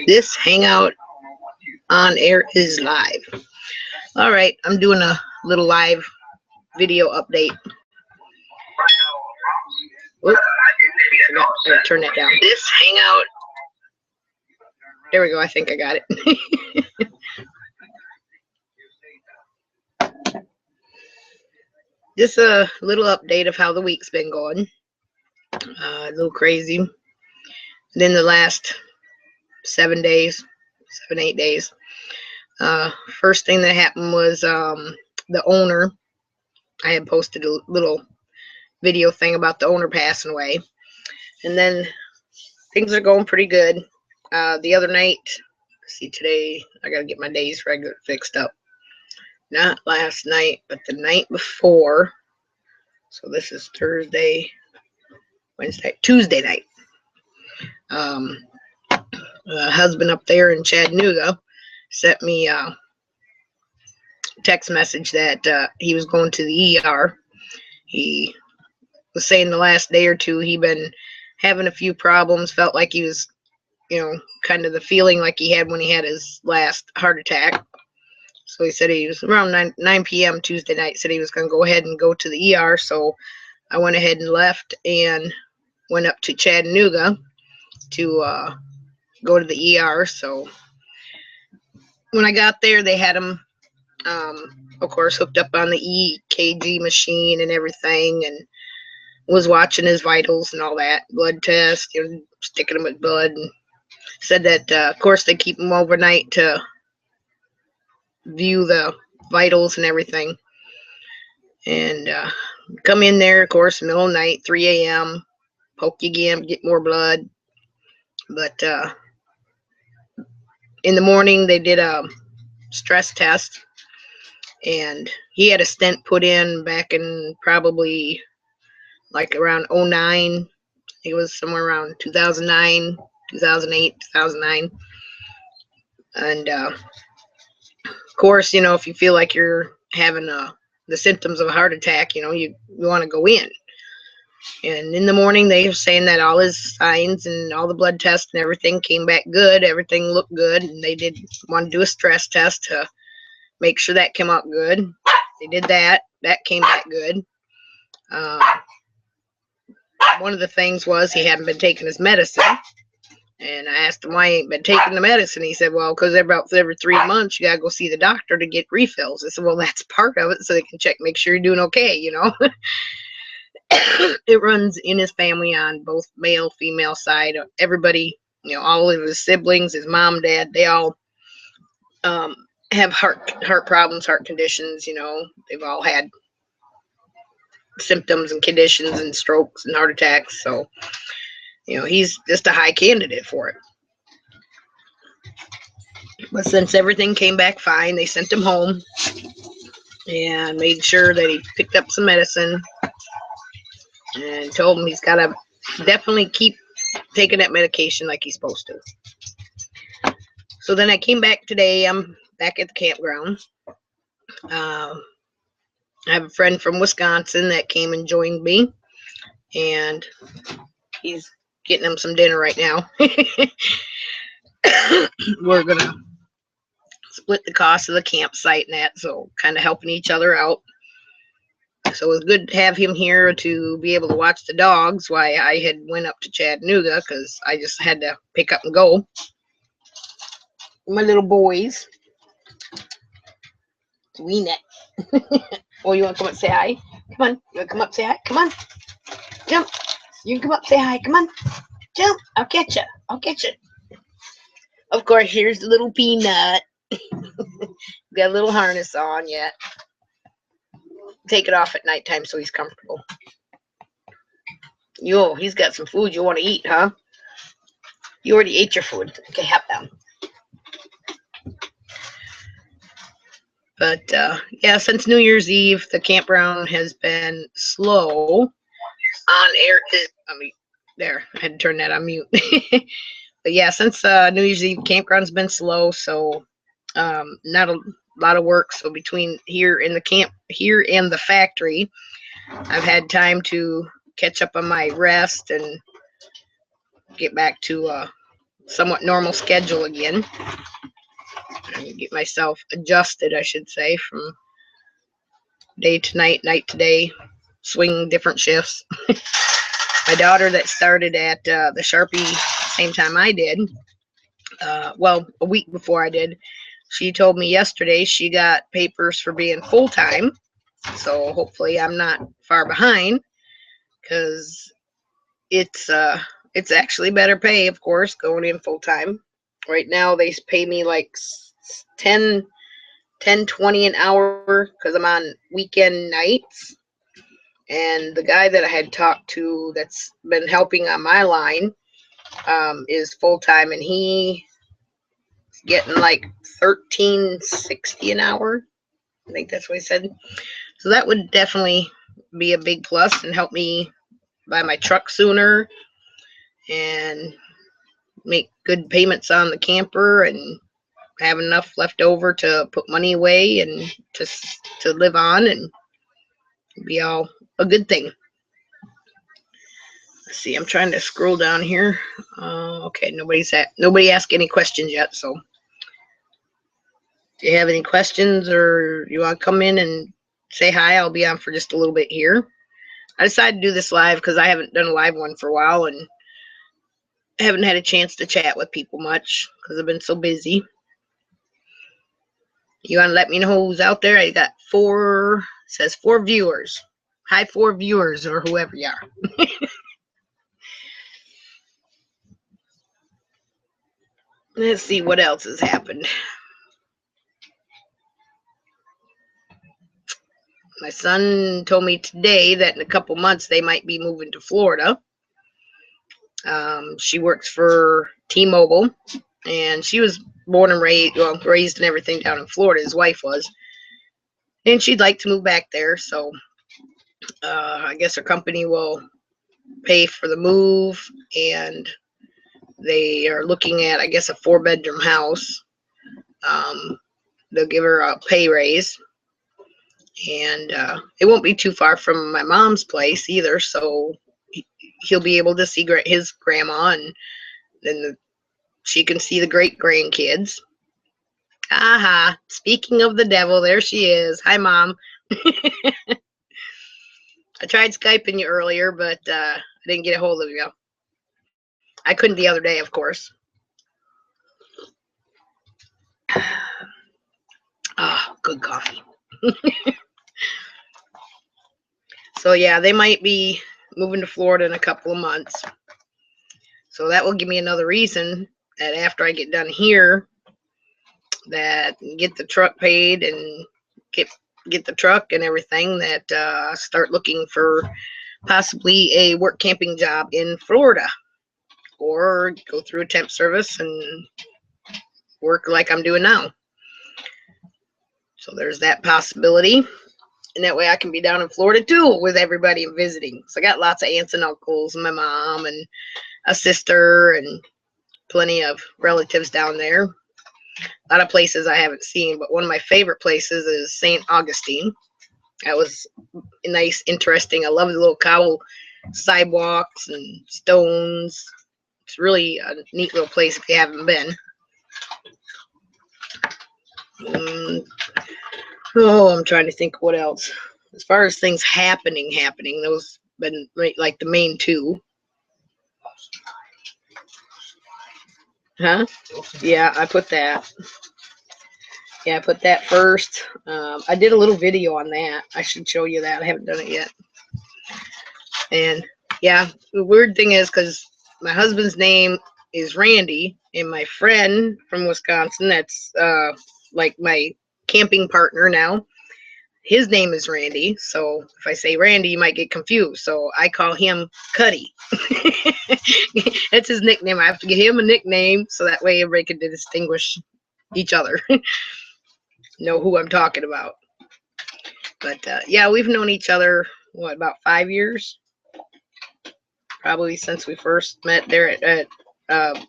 This hangout on air is live. All right, I'm doing a little live video update. Oop, forgot to turn that down. This hangout. There we go. I think I got it. Just a little update of how the week's been going. A little crazy. Then the last 7 days, 8 days. First thing that happened was the owner. I had posted a little video thing about the owner passing away. And then things are going pretty good. The other night, see today, I got to get my days regular fixed up. Not last night, but the night before. So this is Thursday, Wednesday, Tuesday night. Husband up there in Chattanooga sent me a text message that he was going to the ER. He was saying the last day or two he'd been having a few problems, felt like he was, kind of the feeling like he had when he had his last heart attack. So he said he was around 9 p.m. Tuesday night, said he was going to go ahead and go to the ER. So I went ahead and left and went up to Chattanooga to go to the ER. So when I got there, they had him, of course, hooked up on the EKG machine and everything, and was watching his vitals and all that, blood test, sticking him with blood, and said that, of course, they keep him overnight to view the vitals and everything. And come in there, of course, middle of the night, 3 a.m., poke you again, get more blood. But in the morning, they did a stress test, and he had a stent put in back in probably like around 09. It was somewhere around 2009, 2008, 2009. And of course, if you feel like you're having the symptoms of a heart attack, you want to go in. And in the morning, they were saying that all his signs and all the blood tests and everything came back good. Everything looked good. And they did want to do a stress test to make sure that came out good. They did that. That came back good. One of the things was he hadn't been taking his medicine. And I asked him why he ain't been taking the medicine. He said, well, because every 3 months, you got to go see the doctor to get refills. I said, well, that's part of it, so they can check, make sure you're doing okay, It runs in his family on both male, female side. Everybody, all of his siblings, his mom, dad, they all have heart problems, heart conditions, They've all had symptoms and conditions and strokes and heart attacks. So, he's just a high candidate for it. But since everything came back fine, they sent him home and made sure that he picked up some medicine and told him he's got to definitely keep taking that medication like he's supposed to. So then I came back today. I'm back at the campground. I have a friend from Wisconsin that came and joined me, and he's getting him some dinner right now. We're going to split the cost of the campsite and that, so kind of helping each other out. So it was good to have him here to be able to watch the dogs while I had went up to Chattanooga, because I just had to pick up and go. My little boys. Weenet. Oh, you want to come up and say hi? Come on. You want to come up and say hi? Come on. Jump. You can come up and say hi. Come on. Jump. I'll catch you. I'll catch you. Of course, here's the little peanut. Got a little harness on yet. Take it off at nighttime so he's comfortable. Yo, he's got some food you want to eat, huh? You already ate your food. Okay, have them. But, yeah, since New Year's Eve, the campground has been slow. On air. There, I had to turn that on mute. But, yeah, since New Year's Eve, campground's been slow, so not a lot of work. So between here and the factory, I've had time to catch up on my rest and get back to a somewhat normal schedule again. And get myself adjusted, I should say, from day to night, night to day, swing different shifts. My daughter that started at the Sharpie same time I did, well, a week before I did, she told me yesterday she got papers for being full-time. So hopefully I'm not far behind, because it's actually better pay, of course, going in full-time. Right now they pay me like 10 20 an hour because I'm on weekend nights. And the guy that I had talked to that's been helping on my line is full-time, and he's getting like $13.60 an hour. I think that's what he said. So that would definitely be a big plus and help me buy my truck sooner and make good payments on the camper and have enough left over to put money away and to live on, and be all a good thing. Let's see, I'm trying to scroll down here. Okay, nobody asked any questions yet, so if you have any questions or you want to come in and say hi, I'll be on for just a little bit here. I decided to do this live because I haven't done a live one for a while and haven't had a chance to chat with people much because I've been so busy. You want to let me know who's out there? I got says 4 viewers. Hi, 4 viewers, or whoever you are. Let's see what else has happened. My son told me today that in a couple months they might be moving to Florida. She works for T-Mobile, and she was born and raised and everything down in Florida. His wife was, and she'd like to move back there. So I guess her company will pay for the move, and they are looking at, I guess, a 4-bedroom house. They'll give her a pay raise, and it won't be too far from my mom's place either, so he'll be able to see his grandma, and then she can see the great grandkids. Aha, speaking of the devil, there she is. Hi, Mom. I tried Skyping you earlier, but I didn't get a hold of you. I couldn't the other day, of course. Ah, good coffee. So yeah, they might be moving to Florida in a couple of months. So that will give me another reason that after I get done here, that get the truck paid and get the truck and everything, that start looking for possibly a work camping job in Florida, or go through a temp service and work like I'm doing now. So there's that possibility. And that way I can be down in Florida too with everybody visiting. So I got lots of aunts and uncles and my mom and a sister and plenty of relatives down there. A lot of places I haven't seen, but one of my favorite places is St. Augustine. That was nice, interesting. I love the little cobble sidewalks and stones. It's really a neat little place if you haven't been. I'm trying to think what else. As far as things happening, those been like the main 2. Huh? Yeah, I put that. Yeah, I put that first. I did a little video on that. I should show you that. I haven't done it yet. And yeah, the weird thing is, because my husband's name is Randy, and my friend from Wisconsin, that's like my camping partner now, his name is Randy. So if I say Randy, you might get confused. So I call him Cuddy. That's his nickname. I have to give him a nickname so that way everybody can distinguish each other. Know who I'm talking about. But yeah, we've known each other, what, about 5 years? Probably since we first met there at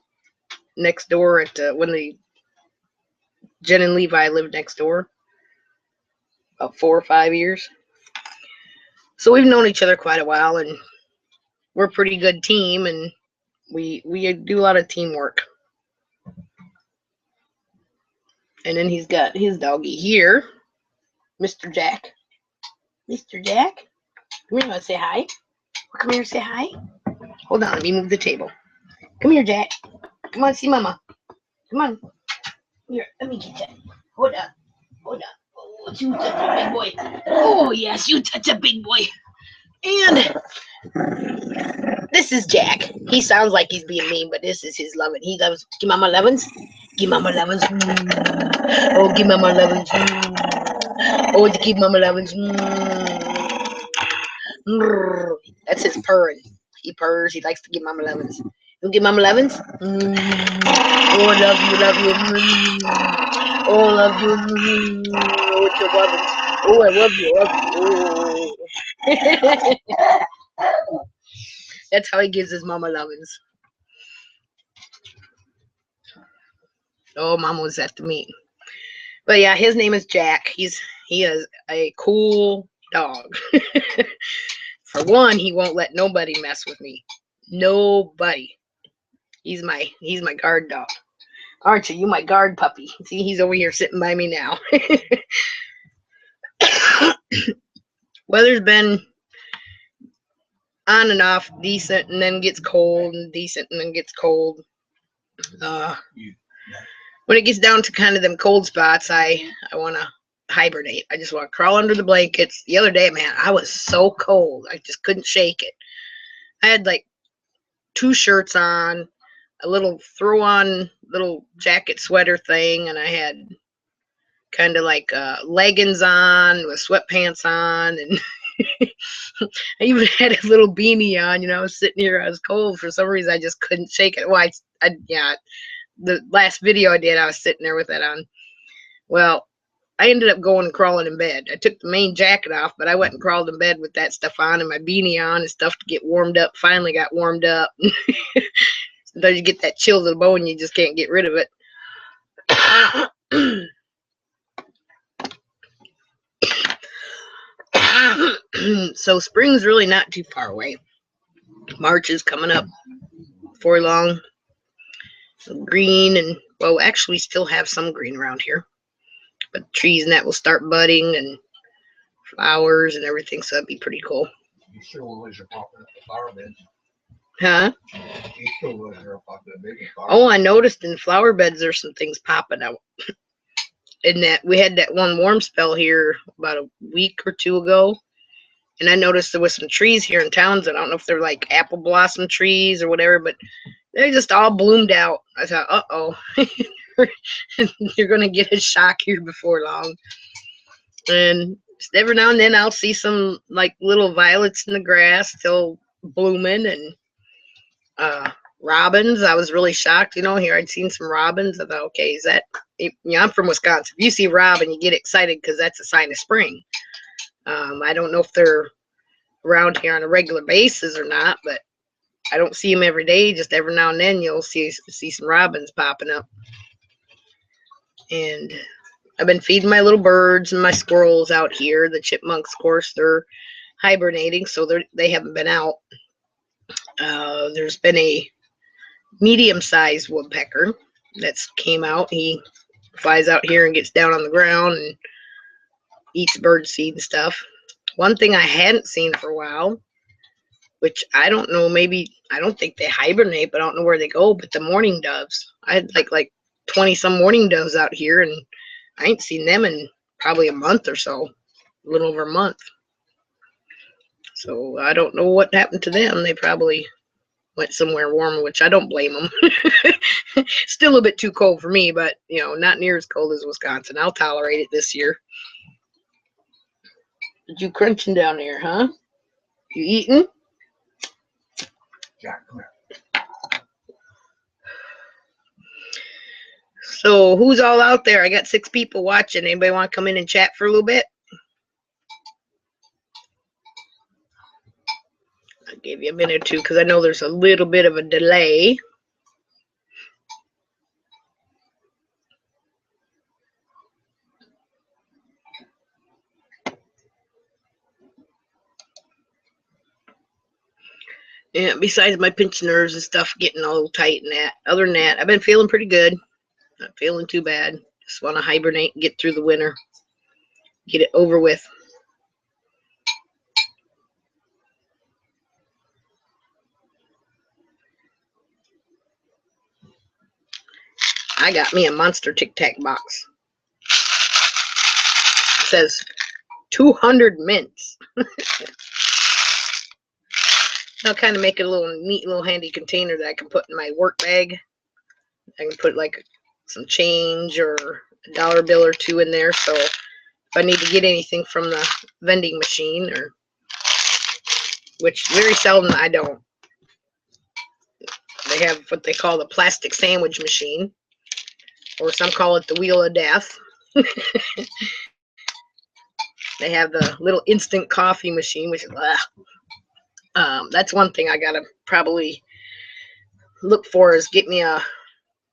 next door at when Jen and Levi lived next door. About 4 or 5 years. So we've known each other quite a while, and we're a pretty good team, and we do a lot of teamwork. And then he's got his doggy here, Mr. Jack. Mr. Jack, come here, want to say hi? Come here, say hi. Hold on, let me move the table. Come here, Jack. Come on, see Mama. Come on. Here, let me get that. Hold on. Hold on. Oh, you such a big boy. Oh, yes, you such a big boy. And this is Jack. He sounds like he's being mean, but this is his loving. He loves. Give Mama lovins. Give Mama lovins. Oh, give Mama lovins. Oh, to give Mama lovins. That's his purring. He purrs. He likes to give Mama lovins. You give Mama lovins? Oh, love you, love you. Oh, love you. Oh, it's your lovins. Oh, I love you, love you. Oh. That's how he gives his Mama lovins. Oh, Mama was at the meeting. But yeah, his name is Jack. He is a cool dog. For one, he won't let nobody mess with me. Nobody. He's my guard dog. Aren't you? You my guard puppy. See, he's over here sitting by me now. Weather's been on and off, decent, and then gets cold, and decent, and then gets cold. When it gets down to kind of them cold spots, I want to hibernate. I just want to crawl under the blankets. The other day, man, I was so cold. I just couldn't shake it. I had like 2 shirts on, a little throw-on little jacket sweater thing, and I had kind of like leggings on with sweatpants on, and I even had a little beanie on. I was sitting here. I was cold for some reason. I just couldn't shake it. Well, yeah. The last video I did, I was sitting there with that on. Well, I ended up going and crawling in bed. I took the main jacket off, but I went and crawled in bed with that stuff on and my beanie on and stuff to get warmed up. Finally got warmed up. Sometimes you get that chill to the bone, you just can't get rid of it. So spring's really not too far away. March is coming up before long. Green, and well, actually we still have some green around here, but trees and that will start budding and flowers and everything, so that'd be pretty cool. You still always are popping up the flower beds. Huh? You still always are popping up big flower Oh, I noticed in flower beds there's some things popping out. And that we had that one warm spell here about a week or 2 ago, and I noticed there was some trees here in Townsend. I don't know if they're like apple blossom trees or whatever, but they just all bloomed out. I thought, uh-oh, you're going to get a shock here before long. And every now and then I'll see some like little violets in the grass still blooming, and robins. I was really shocked, here I'd seen some robins. I thought, okay, is that, I'm from Wisconsin. If you see robin, you get excited because that's a sign of spring. I don't know if they're around here on a regular basis or not, but I don't see them every day. Just every now and then you'll see some robins popping up. And I've been feeding my little birds and my squirrels out here. The chipmunks, of course, they're hibernating, so they haven't been out. There's been a medium-sized woodpecker that's came out. He flies out here and gets down on the ground and eats bird seed and stuff. One thing I hadn't seen for a while, which I don't know, maybe, I don't think they hibernate, but I don't know where they go, but the mourning doves. I had like 20-some mourning doves out here, and I ain't seen them in probably a month or so, a little over a month. So I don't know what happened to them. They probably went somewhere warmer, which I don't blame them. Still a bit too cold for me, but, not near as cold as Wisconsin. I'll tolerate it this year. Did you crunching down there, huh? You eating? Jack, come here. So who's all out there? I got 6 people watching. Anybody want to come in and chat for a little bit? I'll give you a minute or two because I know there's a little bit of a delay. Yeah, besides my pinched nerves and stuff getting a little tight and that. Other than that, I've been feeling pretty good. Not feeling too bad. Just want to hibernate and get through the winter. Get it over with. I got me a monster Tic Tac box. It says 200 mints. I'll kind of make it a little neat, little handy container that I can put in my work bag. I can put like some change or a dollar bill or two in there. So if I need to get anything from the vending machine, or which very seldom I don't. They have what they call the plastic sandwich machine, or some call it the wheel of death. They have the little instant coffee machine, which is that's one thing I gotta probably look for, is get me a,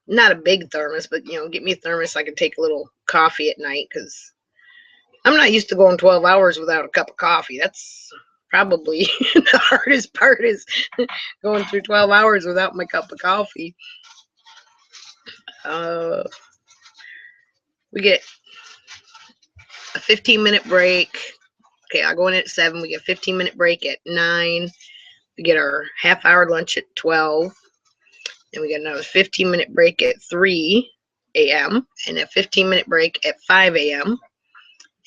not a big thermos, but get me a thermos so I can take a little coffee at night, because I'm not used to going 12 hours without a cup of coffee. That's probably the hardest part, is going through 12 hours without my cup of coffee. We get a 15-minute break. Okay, I go in at 7. We get a 15-minute break at 9. We get our half-hour lunch at 12. And we get another 15-minute break at 3 a.m. and a 15-minute break at 5 a.m.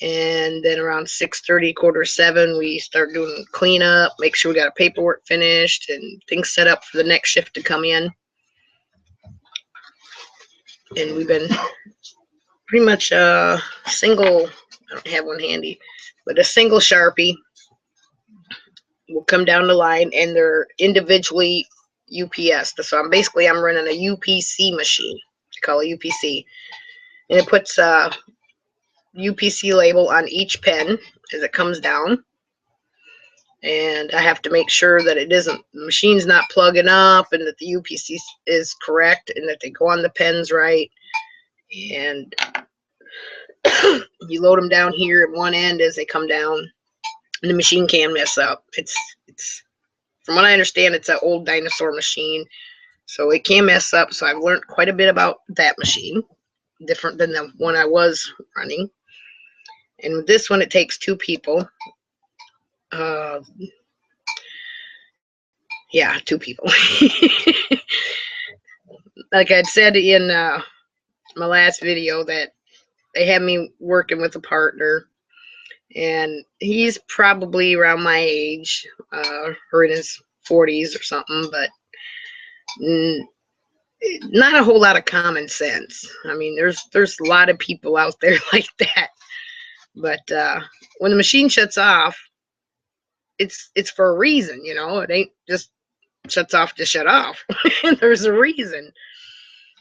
And then around 6:30, 6:45, we start doing cleanup, make sure we got our paperwork finished and things set up for the next shift to come in. And we've been pretty much single, I don't have one handy, but a single Sharpie will come down the line, and they're individually UPS. So I'm running a UPC machine. I call it UPC. And it puts a UPC label on each pen as it comes down. And I have to make sure that the machine's not plugging up, and that the UPC is correct, and that they go on the pens right. And you load them down here at one end as they come down, and the machine can mess up. It's from what I understand, it's an old dinosaur machine, so it can mess up. So I've learned quite a bit about that machine, different than the one I was running. And with this one, it takes 2 people. Yeah, 2 people. Like I'd said in my last video, that they have me working with a partner, and he's probably around my age, or in his 40s or something, but not a whole lot of common sense. I mean, there's a lot of people out there like that, but when the machine shuts off, it's for a reason. It ain't just shuts off to shut off. There's a reason.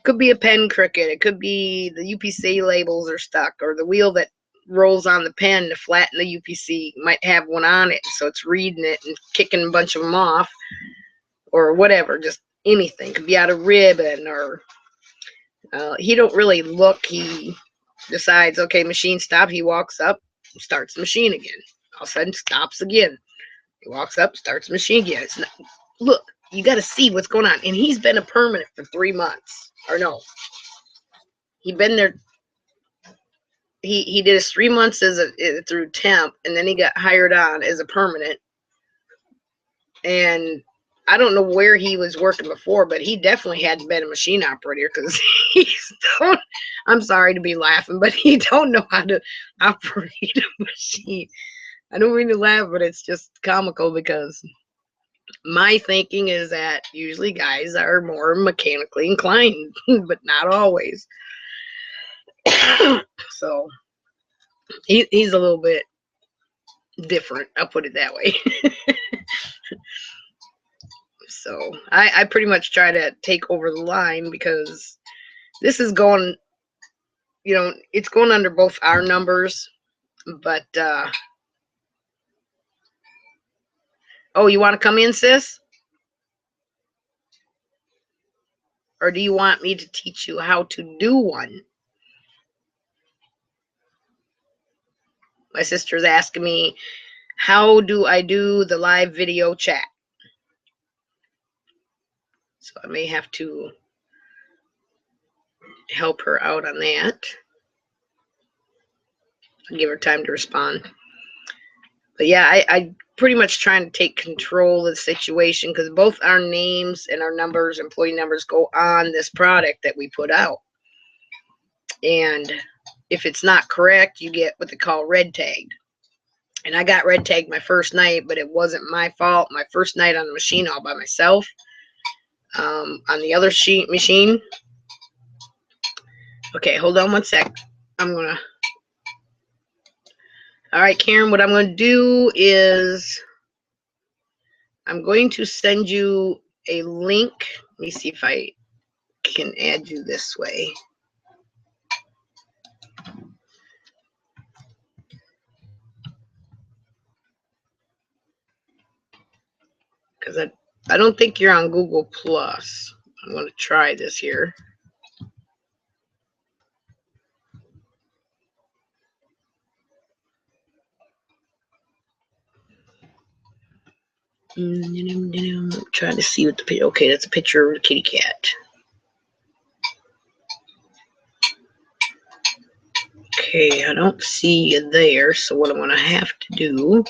Could be a pen crooked. It could be the UPC labels are stuck, or the wheel that rolls on the pen to flatten the UPC might have one on it, so it's reading it and kicking a bunch of them off, or whatever. Just anything. Could be out of ribbon, or he don't really look. He decides, okay, machine stop. He walks up, starts the machine again. All of a sudden, stops again. He walks up, starts the machine again. It's not, look, you got to see what's going on. And he's been a permanent for 3 months. Or no, he been there. He did his 3 months as through temp, and then he got hired on as a permanent. And I don't know where he was working before, but he definitely hadn't been a machine operator, because I'm sorry to be laughing, but he don't know how to operate a machine. I don't mean to laugh, but it's just comical, because my thinking is that usually guys are more mechanically inclined, but not always. So he's a little bit different, I'll put it that way. So I pretty much try to take over the line, because this is going, it's going under both our numbers. But oh, you want to come in, sis? Or do you want me to teach you how to do one? My sister's asking me, how do I do the live video chat? So I may have to help her out on that. I'll give her time to respond. But yeah, I pretty much trying to take control of the situation because both our names and our numbers, employee numbers, go on this product that we put out. And if it's not correct, you get what they call red tagged. And I got red tagged my first night, but it wasn't my fault. My first night on the machine all by myself. On the other machine. Okay, hold on one sec. All right, Karen, what I'm going to do is I'm going to send you a link. Let me see if I can add you this way. Because I don't think you're on Google Plus. I'm going to try this here. Trying to see what the picture. Okay, that's a picture of a kitty cat. Okay, I don't see you there, so what I'm going to have to do.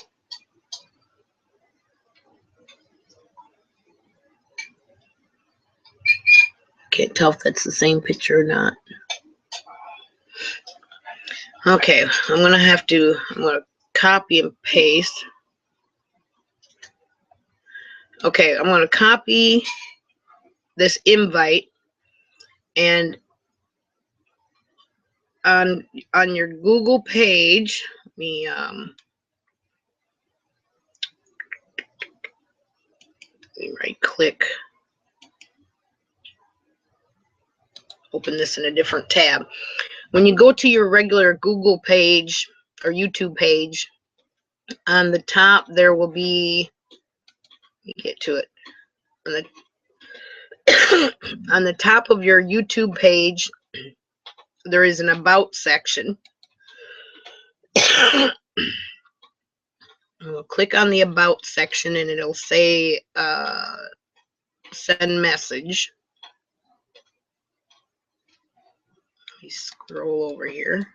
Can't tell if that's the same picture or not. Okay, I'm going to copy and paste. Okay, I'm going to copy this invite, and on your Google page, let me right click, open this in a different tab. When you go to your regular Google page or YouTube page, on the top there will be, let me get to it, on the top of your YouTube page there is an about section. We'll click on the about section and it'll say send message. Let me scroll over here.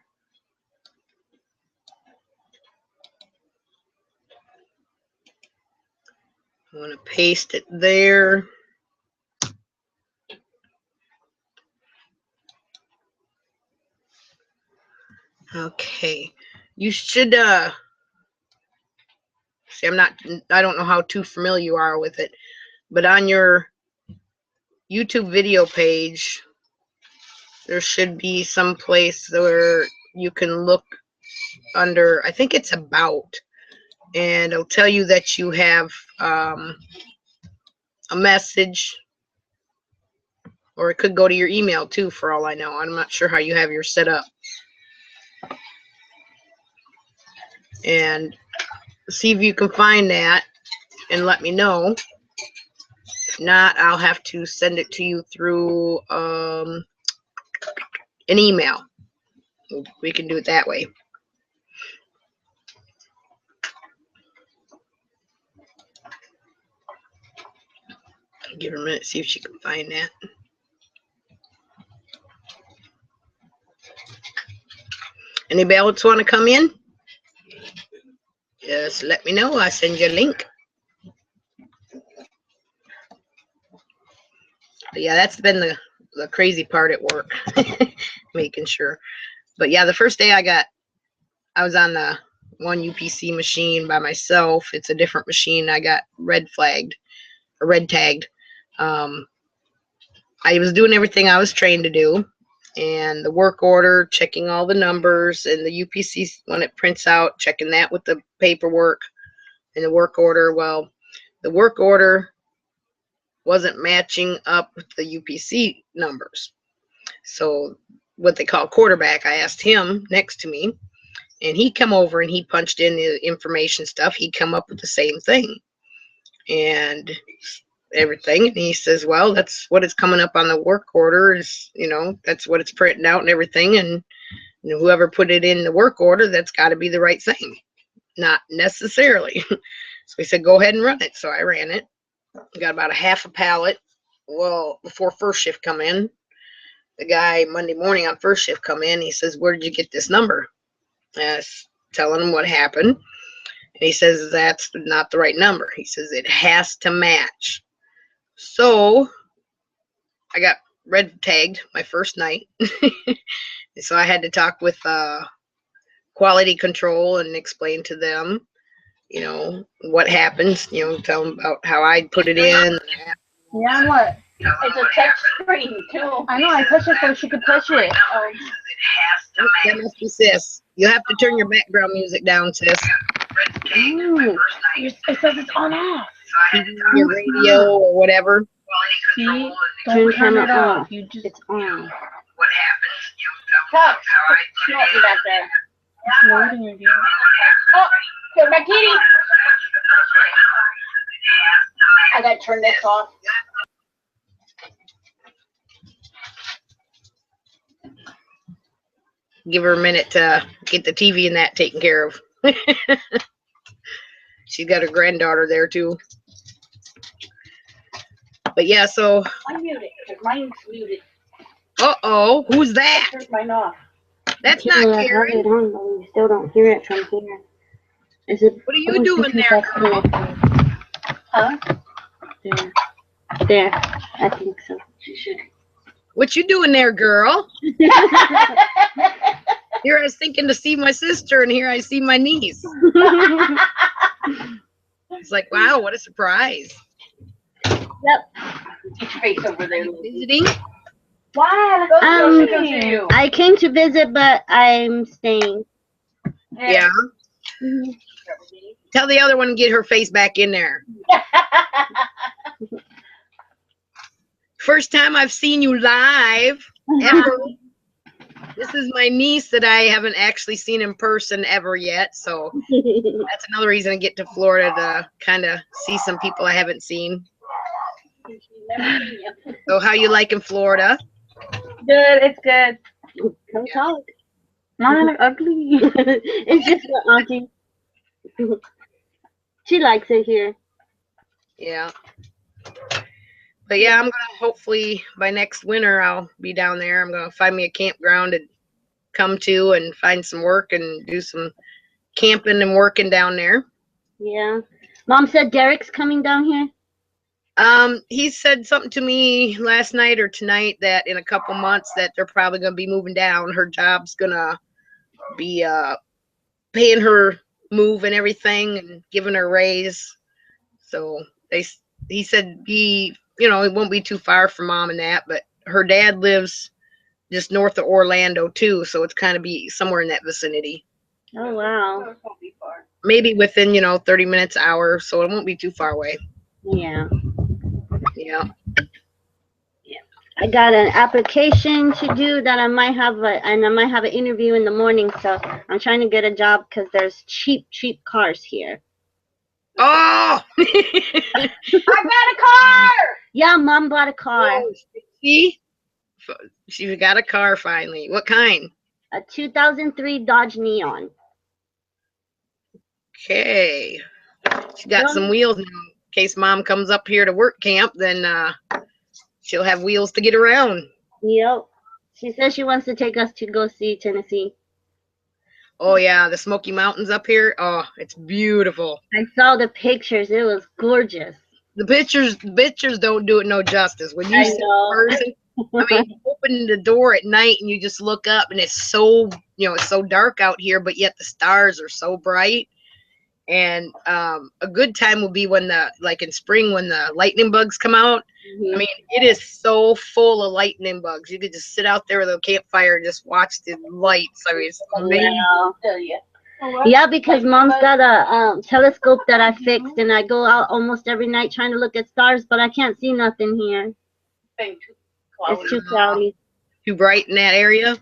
I'm going to paste it there. Okay. You should see, I don't know how too familiar you are with it, but on your YouTube video page there should be some place where you can look under, I think it's about, and it'll tell you that you have a message, or it could go to your email too, for all I know. I'm not sure how you have yours set up. And see if you can find that and let me know. If not, I'll have to send it to you through an email. We can do it that way. Give her a minute, see if she can find that. Anybody else want to come in? Just let me know. I'll send you a link. But yeah, that's been the crazy part at work. Making sure. But yeah, the first day I was on the one UPC machine by myself. It's a different machine. I got red flagged or red tagged. I was doing everything I was trained to do, and the work order, checking all the numbers, and the UPC when it prints out, checking that with the paperwork and the work order. Well, the work order wasn't matching up with the UPC numbers. So what they call quarterback, I asked him next to me, and he come over and he punched in the information stuff. He come up with the same thing and everything, and he says, well, that's what is coming up on the work order, is, you know, that's what it's printing out and everything, and you know, whoever put it in the work order, that's got to be the right thing. Not necessarily. So he said, go ahead and run it. So I ran it. Got about a half a pallet Well, before first shift come in, the guy Monday morning on first shift come in. He says, "Where did you get this number?" And I was telling him what happened. And he says, "That's not the right number." He says, "It has to match." So I got red tagged my first night. So I had to talk with quality control and explain to them, what happens, tell them about how I put it in. Yeah, what? It's a touch screen too. I know. I pushed it so she could push it. Oh. That must be sis. You have to turn your background music down, sis. Ooh. It says it's on off. Your radio or whatever. See? Don't turn it off. You just it's on. What happens? Cup. She won't be back there. It's loading again. Oh, get my kitty. I gotta turn this off. Give her a minute to get the TV and that taken care of. She's got her granddaughter there too. But yeah, so. Unmute it, because mine's muted. Uh-oh, who's that? Turn mine off. That's not Karen. It on, but we still don't hear it from here. Is it? What are you doing there, girl? Huh? There. There. I think so. She should. What you doing there, girl? Here I was thinking to see my sister, and here I see my niece. It's like, wow, what a surprise. Yep. Get your face over there. Visiting? Why? I came to visit, but I'm staying. Yeah. Mm-hmm. Tell the other one to get her face back in there. First time I've seen you live ever. This is my niece that I haven't actually seen in person ever yet. So that's another reason to get to Florida, to kind of see some people I haven't seen. So how you liking Florida? Good, it's good. Come talk. Mine ugly. It's just for auntie. She likes it here. Yeah. But yeah, I'm gonna hopefully by next winter I'll be down there. I'm gonna find me a campground to come to and find some work and do some camping and working down there. Yeah. Mom said Derek's coming down here. He said something to me last night or tonight that in a couple months that they're probably gonna be moving down. Her job's gonna be paying her move and everything and giving her a raise. So he said it won't be too far from Mom and that, but her dad lives just north of Orlando too, so it's kind of be somewhere in that vicinity. Oh wow. Maybe within 30 minutes, hour, so it won't be too far away. Yeah. Yeah. I got an application to do that I might have an interview in the morning, so I'm trying to get a job because there's cheap cars here. Oh! I got a car! Yeah, Mom bought a car. Oh, see? She got a car finally. What kind? A 2003 Dodge Neon. Okay. She got some wheels now. In case Mom comes up here to work camp, then she'll have wheels to get around. Yep. She says she wants to take us to go see Tennessee. Oh yeah, the Smoky Mountains up here. Oh, it's beautiful. I saw the pictures. It was gorgeous. The pictures don't do it no justice. When you see a person, I mean, you open the door at night and you just look up and it's so, it's so dark out here, but yet the stars are so bright. And a good time will be when in spring when the lightning bugs come out. Mm-hmm. I mean, it is so full of lightning bugs. You could just sit out there with a campfire and just watch the lights. I mean, it's amazing. Wow. Yeah, because Mom's got a telescope that I fixed, and I go out almost every night trying to look at stars, but I can't see nothing here. It's too cloudy. Too bright in that area?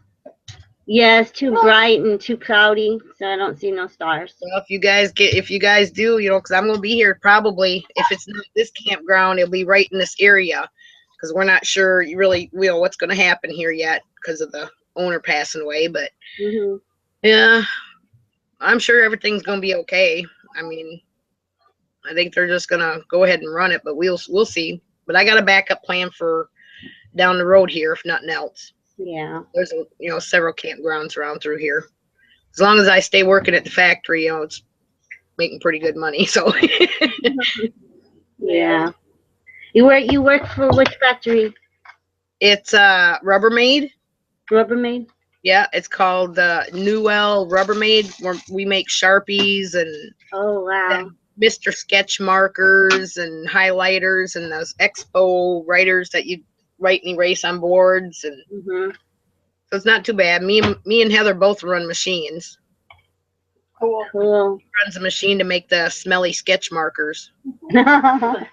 Yeah, it's too bright and too cloudy, so I don't see no stars. Well, if you guys do, because I'm going to be here probably, if it's not this campground, it'll be right in this area, because we're not sure really what's going to happen here yet because of the owner passing away, but yeah, I'm sure everything's going to be okay. I mean, I think they're just going to go ahead and run it, but we'll see. But I got a backup plan for down the road here, if nothing else. Yeah. There's several campgrounds around through here. As long as I stay working at the factory, it's making pretty good money. So Yeah. You work for which factory? it's Rubbermaid. Rubbermaid? Yeah, it's called Newell Rubbermaid. Where we make Sharpies and Oh wow. Mr. Sketch markers and highlighters and those Expo writers that you write and erase on boards, and so it's not too bad. Me and Heather both run machines. Cool. Runs a machine to make the smelly sketch markers. Have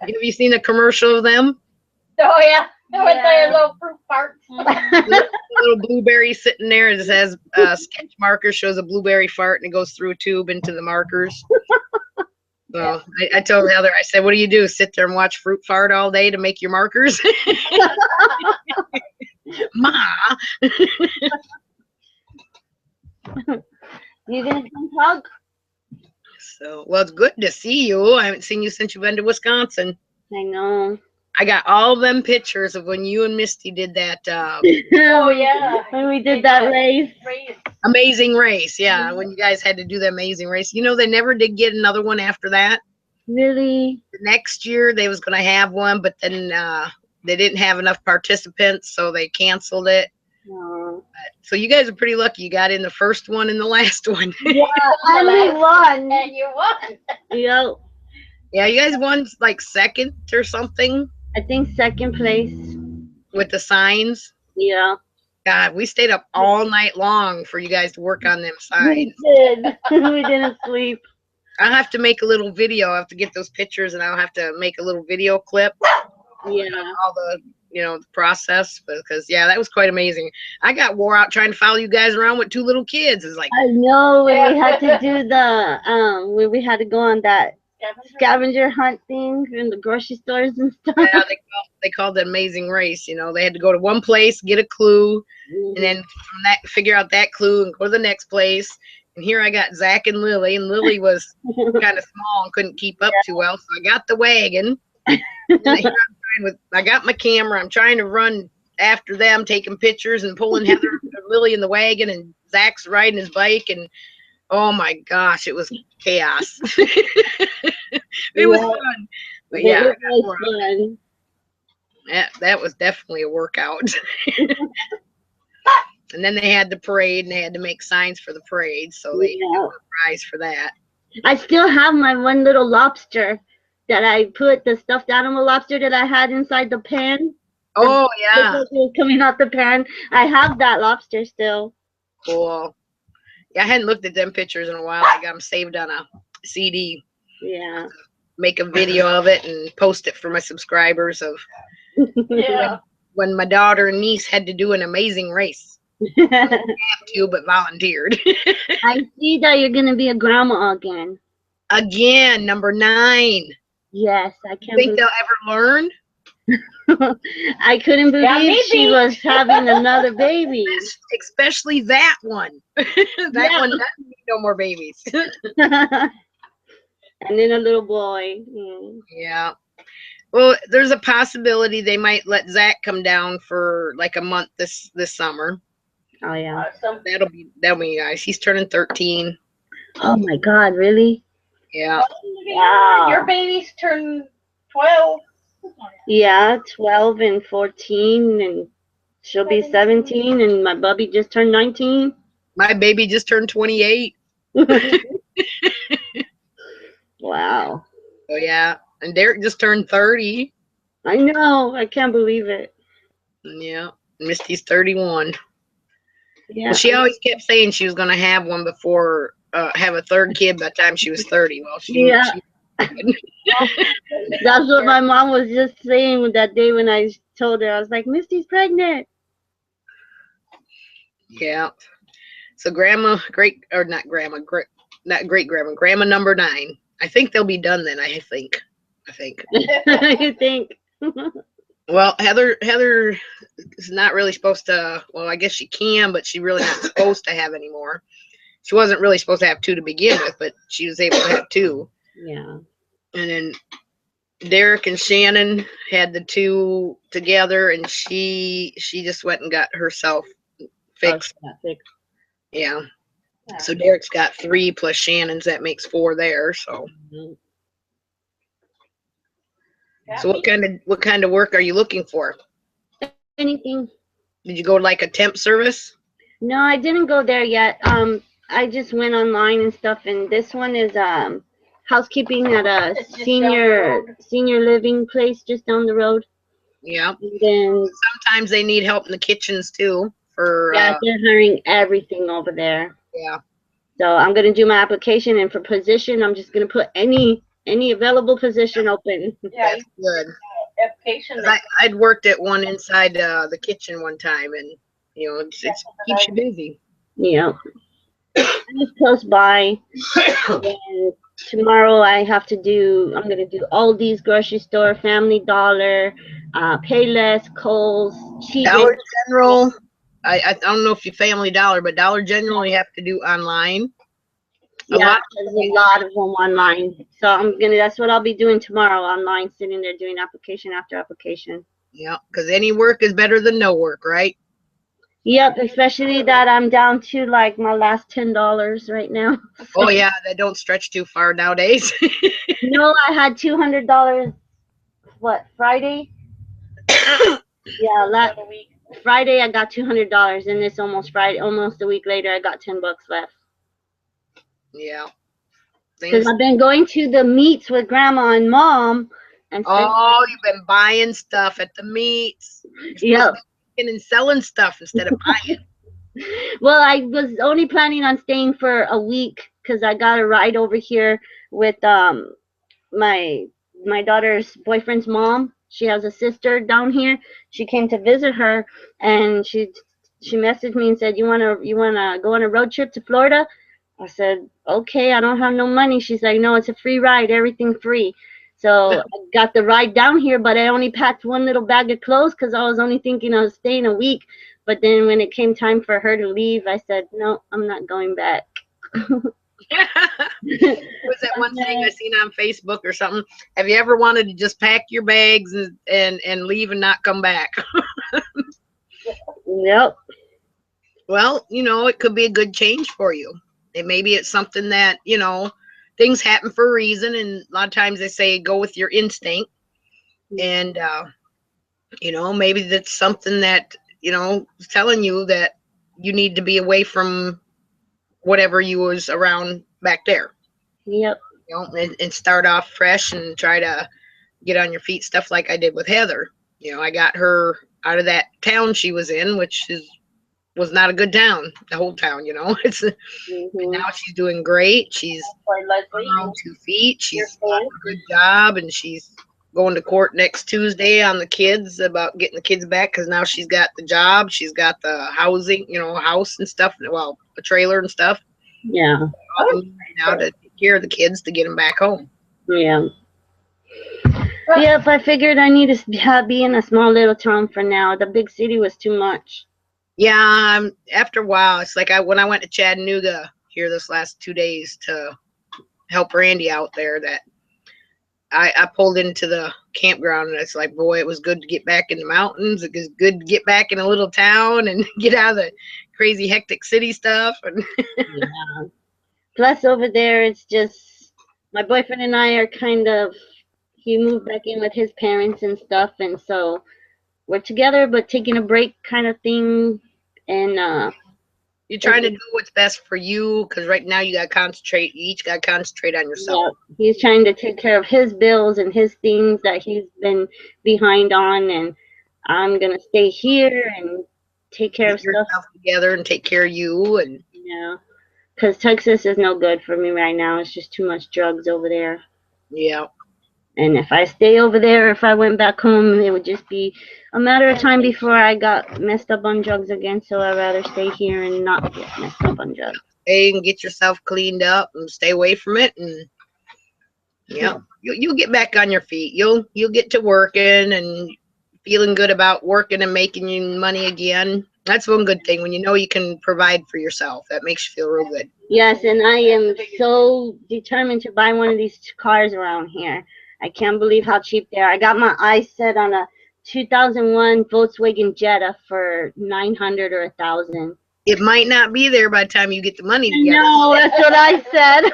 you seen the commercial of them? Oh yeah. With their little fruit parts. Little blueberry sitting there. It says sketch marker, shows a blueberry fart, and it goes through a tube into the markers. So I told Heather, I said, what do you do? Sit there and watch fruit fart all day to make your markers? Ma. You gonna come talk? So, well, it's good to see you. I haven't seen you since you've been to Wisconsin. I know. I got all them pictures of when you and Misty did that Oh yeah. When we did that race. amazing race. Yeah, when you guys had to do the amazing race. They never did get another one after that. Really? The next year they was going to have one, but then they didn't have enough participants, so they canceled it. No. So you guys are pretty lucky. You got in the first one and the last one. Yeah, and we won. And you won. Yep. Yeah, you guys won like second or something I think second place. with the signs. Yeah. God, we stayed up all night long for you guys to work on them signs. We did. We didn't sleep. I'll have to make a little video. I'll have to get those pictures, and I'll have to make a little video clip. Yeah. All the the process, because that was quite amazing. I got wore out trying to follow you guys around with 2 little kids. It's like, I know when we had to do the when we had to go on that scavenger hunt thing in the grocery stores and stuff. yeah, they called it amazing race. They had to go to one place, get a clue, and then from that figure out that clue and go to the next place. And here I got Zach and Lily was kind of small and couldn't keep up too well, so I got the wagon. I got my camera. I'm trying to run after them, taking pictures and pulling Heather and Lily in the wagon, and Zach's riding his bike, and oh my gosh, it was chaos. It was fun. But yeah, It was fun. that was definitely a workout. And then they had the parade, and they had to make signs for the parade, so they got a prize for that. I still have my one little lobster that I put, the stuffed animal lobster that I had inside the pan. Oh yeah, It was coming out the pan. I have that lobster still. cool. Yeah, I hadn't looked at them pictures in a while. I got them saved on a CD. Yeah. Make a video of it and post it for my subscribers of Yeah. when my daughter and niece had to do an amazing race. Have to, but volunteered. I see that you're gonna be a grandma again. Again, number 9. Yes, I You can't think they'll ever learn? I couldn't believe she maybe. was having another baby. Especially that one. That one doesn't need no more babies. And then a little boy. Mm. Yeah. Well, there's a possibility they might let Zach come down for like a month this summer. Oh yeah. Awesome. That'll be nice. He's turning 13. Oh my God, really? Yeah. Wow. Your baby's turned 12. Yeah, 12 and 14, and she'll be 17, and my bubby just turned 19. My baby just turned 28. Wow. So yeah. And Derek just turned 30. I know. I can't believe it. Yeah. Misty's 31. Yeah. Well, she always kept saying she was going to have one before, have a third kid by the time she was 30. Well, Yeah. That's what my mom was just saying that day when I told her. I was like, Misty's pregnant. Yeah. So grandma number 9. I think they'll be done then. I think. You think? Well, Heather is not really supposed to. Well, I guess she can, but she really not supposed to have any more. She wasn't really supposed to have 2 to begin with, but she was able to have 2. Yeah. And then Derek and Shannon had the two together, and she just went and got herself fixed. Oh, fixed. Yeah. So Derek's got 3 plus Shannon's. That makes 4 there. So. Mhm. So what kind of work are you looking for? Anything? Did you go like a temp service? No, I didn't go there yet. I just went online and stuff, and this one is housekeeping at a senior living place just down the road. Yeah. And then Sometimes they need help in the kitchens too. For yeah, they're hiring everything over there. yeah. So I'm gonna do my application, and for position, I'm just gonna put any available position open. Yeah, That's good. application. 'Cause I'd worked at one inside the kitchen one time, and you know it keeps you busy. Yeah. Just close by. And tomorrow I'm gonna do Aldi's grocery store, Family Dollar, Payless, Kohl's, Dollar Cheapest. General. I don't know if you Family Dollar, but Dollar General you have to do online. Yeah, there's a lot of them online. So that's what I'll be doing tomorrow online, sitting there doing application after application. Yeah, because any work is better than no work, right? Yep, especially that I'm down to like my last $10 right now. Oh yeah, that don't stretch too far nowadays. No, I had $200. What, Friday? Yeah, Friday I got $200, and it's almost a week later I got $10 left. Yeah. Because I've been going to the meets with Grandma and Mom, and you've been buying stuff at the meets. Yeah. And selling stuff instead of buying. Well, I was only planning on staying for a week because I got a ride over here with my daughter's boyfriend's mom. She has a sister down here. She came to visit her, and she messaged me and said, "You wanna go on a road trip to Florida?" I said, "Okay, I don't have no money." She's like, "No, it's a free ride, everything free." So I got the ride down here, but I only packed one little bag of clothes because I was only thinking I was staying a week. But then when it came time for her to leave, I said, "No, I'm not going back." Was that one thing I seen on Facebook or something? Have you ever wanted to just pack your bags and leave and not come back? Yep. Well, it could be a good change for you. And maybe it's something that, things happen for a reason. And a lot of times they say go with your instinct. And, maybe that's something that, is telling you that you need to be away from whatever you was around back there. Yep. And start off fresh and try to get on your feet, stuff like I did with Heather. I got her out of that town she was in, which was not a good town, the whole town, it's and now she's doing great. She's on her own 2 feet. She's got a good job, and she's going to court next Tuesday on the kids about getting the kids back, because now she's got the job, she's got the housing, house and stuff, well, a trailer and stuff. Yeah. Now to take care of the kids to get them back home. Yeah. Yep, I figured I need to be in a small little town for now. The big city was too much. Yeah, after a while, it's like when I went to Chattanooga here this last 2 days to help Randy out there, that I pulled into the campground, and it's like, boy, it was good to get back in the mountains. It was good to get back in a little town and get out of the crazy hectic city stuff. And yeah. Plus over there, it's just my boyfriend and I are he moved back in with his parents and stuff, and so we're together but taking a break kind of thing. And you're trying to do what's best for you, because right now you each got to concentrate on yourself. Yeah, he's trying to take care of his bills and his things that he's been behind on, and I'm gonna stay here and take care of yourself together and take care of you. And yeah, because Texas is no good for me right now. It's just too much drugs over there. Yeah. And if I stay over there, if I went back home, it would just be a matter of time before I got messed up on drugs again. So I'd rather stay here and not get messed up on drugs. Stay and get yourself cleaned up and stay away from it. And yeah, you'll get back on your feet. You'll get to working and feeling good about working and making you money again. That's one good thing, when you can provide for yourself. That makes you feel real good. Yes, and I am so determined to buy one of these cars around here. I can't believe how cheap they are. I got my eyes set on a 2001 Volkswagen Jetta for 900 or 1,000. It might not be there by the time you get the money together. No, that's what I said.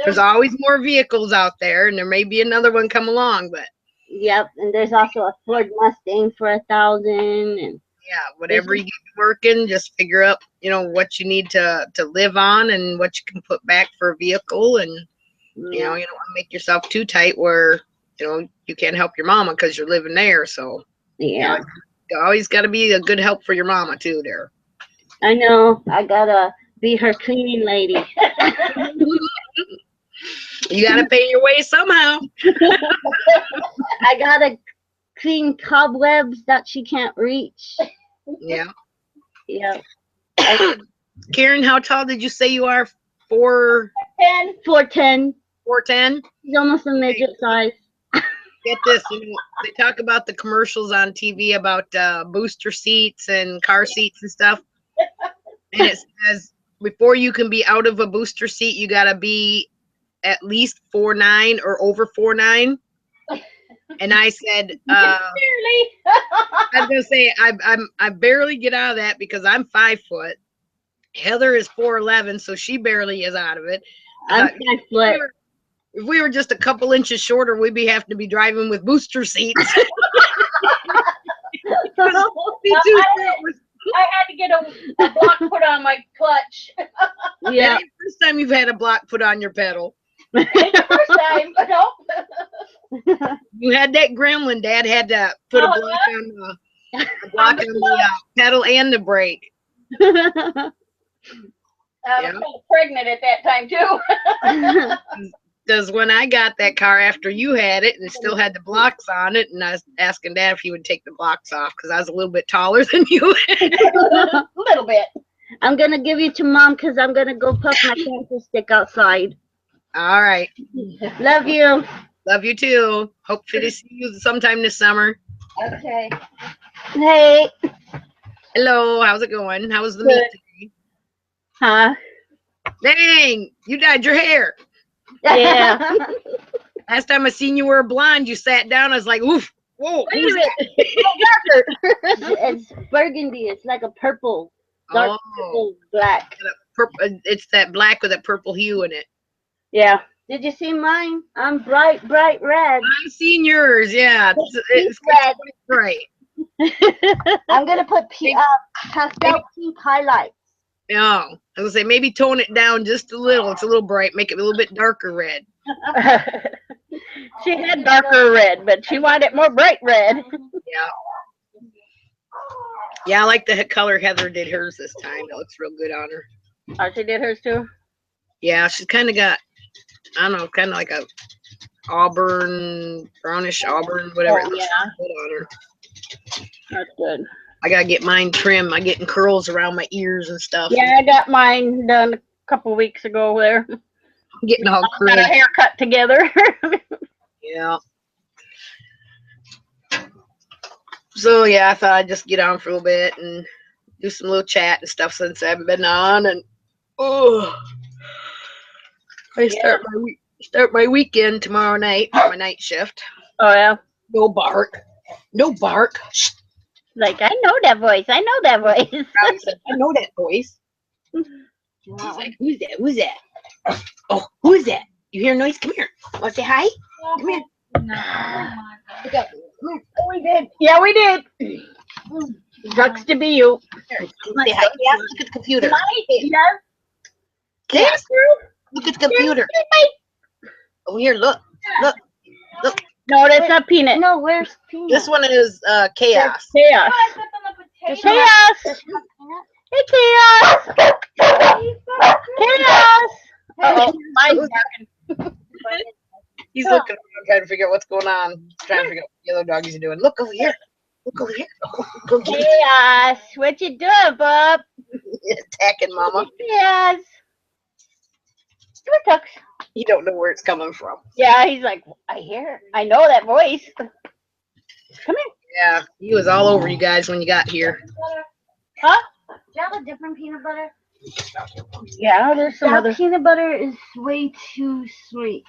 There's always more vehicles out there, and there may be another one come along, but Yep, and there's also a Ford Mustang for 1,000, and yeah, whatever you get working, just figure out, what you need to live on and what you can put back for a vehicle, and you don't want to make yourself too tight where you can't help your mama because you're living there. So yeah, you always got to be a good help for your mama too. There, I know. I gotta be her cleaning lady. you got to pay your way somehow. I gotta clean cobwebs that she can't reach. Yeah. Yeah. Karen, how tall did you say you are? 4'10"? 4'10". 4'10"? She's almost a midget size. Get this, they talk about the commercials on TV about booster seats and car seats and stuff. And it says before you can be out of a booster seat, you got to be at least 4'9" or over 4'9". And I said, Barely. I was gonna say I barely get out of that because I'm 5 foot. Heather is 4'11", so she barely is out of it. I'm 5 foot. If we were just a couple inches shorter, we'd be having to be driving with booster seats. I had to get a block put on my clutch. Yeah. That ain't the first time you've had a block put on your pedal. Ain't the first time, but no. You had that gremlin. Dad had to put a block on the pedal and the brake. I was kind of pregnant at that time too. Because when I got that car after you had it and it still had the blocks on it, and I was asking Dad if he would take the blocks off because I was a little bit taller than you. A little bit. I'm going to give you to Mom because I'm going to go puff my cancer stick outside. All right. Love you. Love you too. Hope to see you sometime this summer. Okay. Hey. Hello. How's it going? How was the meet today? Huh? Dang, you dyed your hair. Yeah. Last time I seen you were blonde, you sat down. I was like, oof, whoa, who's that? It's burgundy. It's like a purple, dark purple, black. It's that black with that purple hue in it. Yeah. Did you see mine? I'm bright, bright red. I've seen yours. Yeah, it's red. Right. I'm gonna put pastel pink highlights. No, I was gonna say maybe tone it down just a little. It's a little bright. Make it a little bit darker red. She had darker red, but she wanted it more bright red. Yeah. Yeah, I like the color Heather did hers this time. It looks real good on her. Oh, she did hers too? Yeah, she's kind of got, I don't know, kind of like a auburn, brownish auburn, whatever. Oh, it looks good on her. That's good. I gotta get mine trimmed. I'm getting curls around my ears and stuff. Yeah, I got mine done a couple weeks ago there. I'm getting all curly. Got a haircut together. Yeah. So yeah, I thought I'd just get on for a little bit and do some little chat and stuff since I haven't been on. And I start my weekend tomorrow night, my night shift. Oh yeah. No bark. No bark. Shh. Like, I know that voice. I know that voice. I know that voice. He's like, who's that? Who's that? Oh, who is that? You hear a noise? Come here. Want to say hi? Come here. No. Look up. Oh, we did. Yeah, we did. Sucks to be you. Say hi. Yeah, look at the computer. Yes. Yes. Look at the computer. Oh, here, look. Look. Look. No, that's not Peanut. No, where's Peanut? This one is Chaos. Chaos. Chaos. Hey, Chaos. Chaos. Uh-oh. Mine's barking. He's looking around trying to figure out what's going on. He's trying to figure out what the other doggies are doing. Look over here. Look over here. Go get it. Chaos. What you doing, bub? Attacking Mama. Chaos. Come here, Tux. You don't know where it's coming from. Yeah, he's like, I hear it. I know that voice. Come here. Yeah, he was all over you guys when you got here. Huh? Do you have a different peanut butter? Yeah, there's some other. Peanut butter is way too sweet.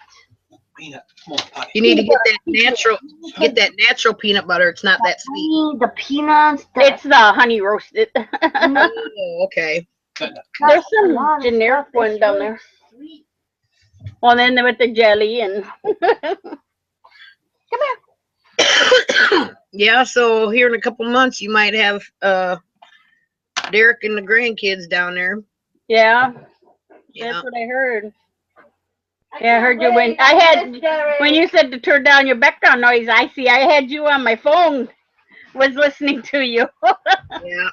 peanut. Come on, Potty. You need to get that natural peanut butter. It's not that sweet. The peanuts. It's the honey roasted. Oh, okay. There's some generic one down there. Well, then with the jelly and Yeah, so here in a couple months, you might have Derek and the grandkids down there. yeah, Yeah. that's what I heard. Yeah, I heard you when you said to turn down your background noise. I had you on my phone, was listening to you. Yeah.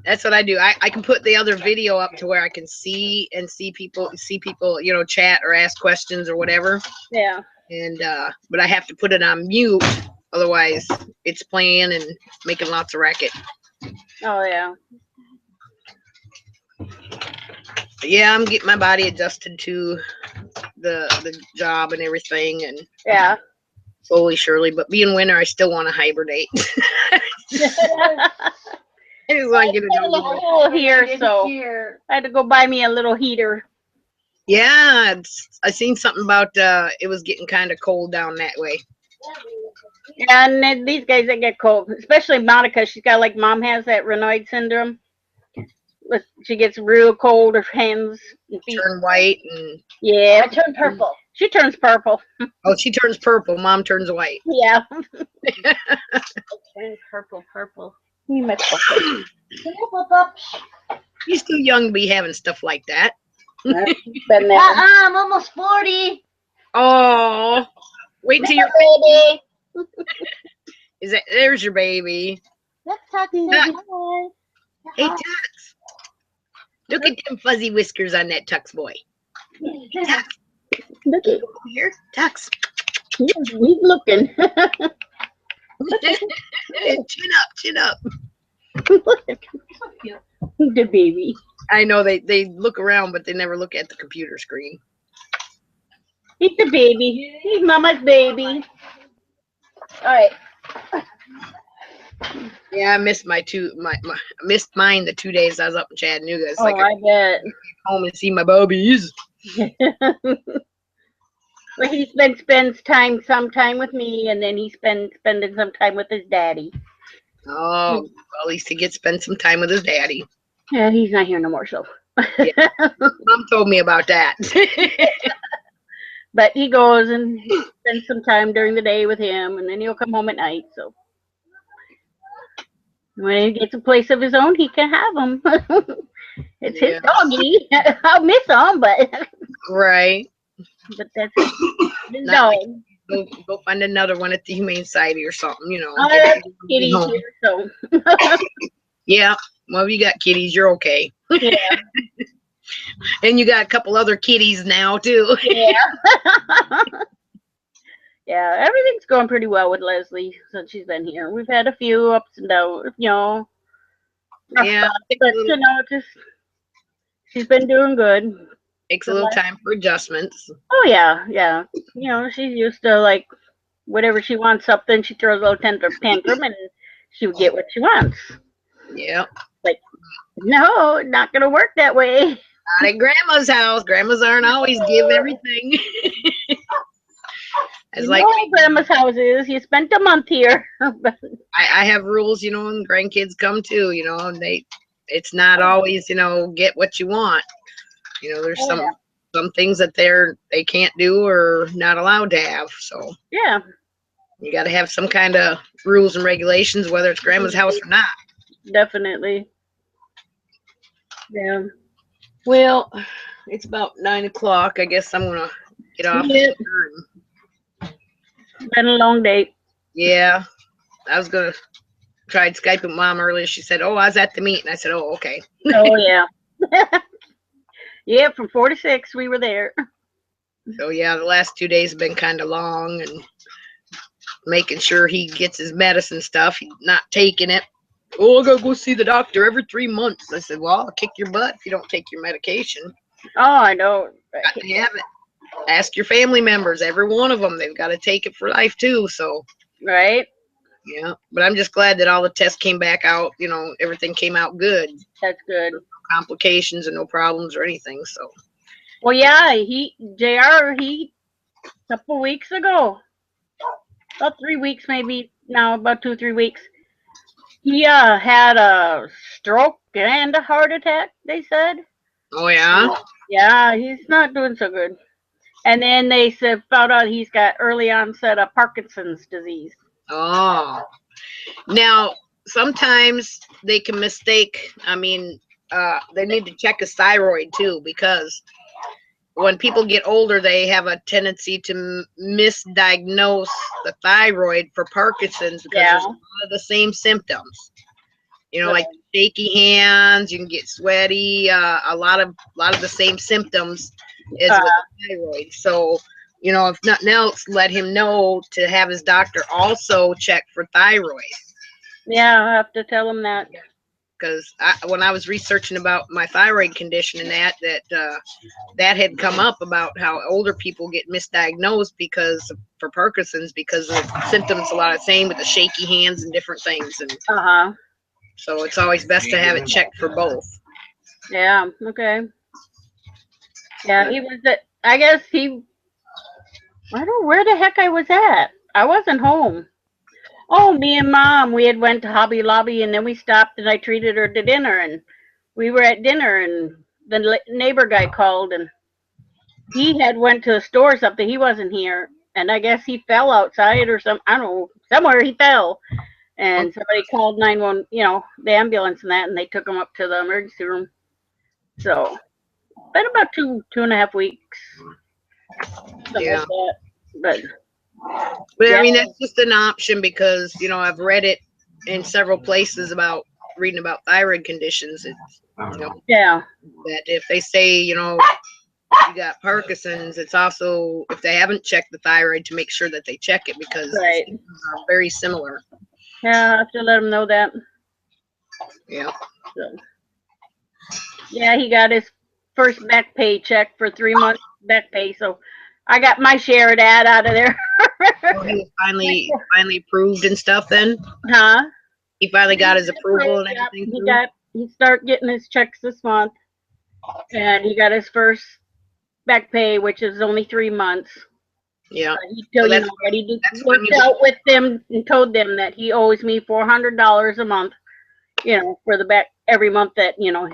That's what I do. I can put the other video up to where I can see people, you know, chat or ask questions or whatever. Yeah. And but I have to put it on mute, otherwise it's playing and making lots of racket. Oh yeah. But yeah, I'm getting my body adjusted to the job and everything, and Yeah. slowly, surely. But being winter, I still want to hibernate. I just want to get it It's a over with. little cool here, so I had to go buy me a little heater. Yeah, I seen something about it was getting kind of cold down that way. Yeah, and then these guys that get cold, especially Monica, she's got like mom has that Raynaud syndrome. She gets real cold, her hands and feet. Turn white and Yeah, turn purple. She turns purple. oh, she turns purple. Mom turns white. Yeah. Turn purple. You messed up. He's too young to be having stuff like that. Been there. I'm almost 40. Oh, wait till you're baby. is that there's your baby. Let's talk to Tux. you. Hey Tux, look at them fuzzy whiskers on that Tux boy. Tux, Look at over here, Tux. he's looking. Chin up. The baby. I know they look around, but they never look at the computer screen. He's the baby. He's mama's baby. All right. Yeah, I missed I missed mine the 2 days I was up in Chattanooga. It's like I I bet. come home and see my bubbies. Well, he spends some time with me, and then he's spending some time with his daddy. Oh, well, at least he gets to spend some time with his daddy. Yeah, he's not here no more, so. Mom told me about that. But he goes and spends some time during the day with him, and then he'll come home at night. So when he gets a place of his own, he can have him. It's his doggy. I'll miss him, but Right. that's his Not dog. Go find another one at the Humane Society or something, you know. I Get have back to kitties home. here, so Yeah. Well, if you got kitties, you're okay. yeah. And you got a couple other kitties now too. Yeah. Yeah, everything's going pretty well with Leslie since she's been here. We've had a few ups and downs, rough Yeah. spots, but just she's been doing good. Takes a little time for adjustments. Oh yeah. She's used to like whatever she wants something, she throws a little tantrum and she'll get what she wants. Yeah. No, not gonna work that way. Not at Grandma's house. Grandmas aren't always give everything. It's like Grandma's house is. You spent a month here. I have rules, you know, and grandkids come too, you know, and it's not always, you know, get what you want. You know, there's some things that they can't do or not allowed to have. So yeah, you got to have some kind of rules and regulations, whether it's Grandma's house or not. definitely. Yeah. Well, it's about 9 o'clock. I guess I'm gonna get off. Yep. Been a long day. Yeah, I was gonna tried Skype with Mom earlier. She said, "Oh, I was at the meet," and I said, "Oh, okay." Oh yeah. Yeah, from 4 to 6 we were there. So yeah, the last 2 days have been kind of long, and making sure he gets his medicine stuff. He's not taking it. Oh, I gotta go see the doctor every 3 months. I said, well, I'll kick your butt if you don't take your medication. Oh, I know. Got to have it. Ask your family members, every one of them. They've got to take it for life too. So Right? yeah, but I'm just glad that all the tests came back out. You know, everything came out good. That's good. No complications and no problems or anything. So Well, yeah, JR, he couple weeks ago, about 3 weeks maybe now, about 2, 3 weeks. He had a stroke and a heart attack, they said. Oh yeah. Yeah, he's not doing so good. And then they said found out he's got early onset of Parkinson's disease. Oh. Now sometimes they can mistake. I mean, they need to check his thyroid too, because when people get older, they have a tendency to misdiagnose the thyroid for Parkinson's because there's a lot of the same symptoms. You know, like shaky hands, you can get sweaty, a lot of the same symptoms as with the thyroid. So, you know, if nothing else, let him know to have his doctor also check for thyroid. Yeah, I have to tell him that. Because when I was researching about my thyroid condition and that had come up about how older people get misdiagnosed because for Parkinson's because of symptoms a lot of the same with the shaky hands and different things. And so it's always best to have it checked for both. Yeah. Okay. Yeah, he was. I guess he. I don't know where the heck I was at. I wasn't home. Oh, me and Mom, we had went to Hobby Lobby and then we stopped and I treated her to dinner and we were at dinner and the neighbor guy called and he had went to the store or something. He wasn't here and I guess he fell outside or I don't know, somewhere he fell and somebody called 911, you know, the ambulance and that, and they took him up to the emergency room. So, been about 2.5 weeks. Yeah. Like that. But yeah. I mean, that's just an option because, you know, I've read it in several places about reading about thyroid conditions. It's, you know, that if they say, you know, you got Parkinson's, it's also, if they haven't checked the thyroid, to make sure that they check it because the symptoms are very similar. Yeah, I have to let them know that. Yeah. So, yeah, he got his first back pay check for 3 months back pay, so I got my share of that out of there. So he was finally approved and stuff then? Huh? He finally got his approval and everything? He started getting his checks this month, and he got his first back pay, which is only 3 months. Yeah. He worked out with them and told them that he owes me $400 a month, you know, for the back every month that, you know.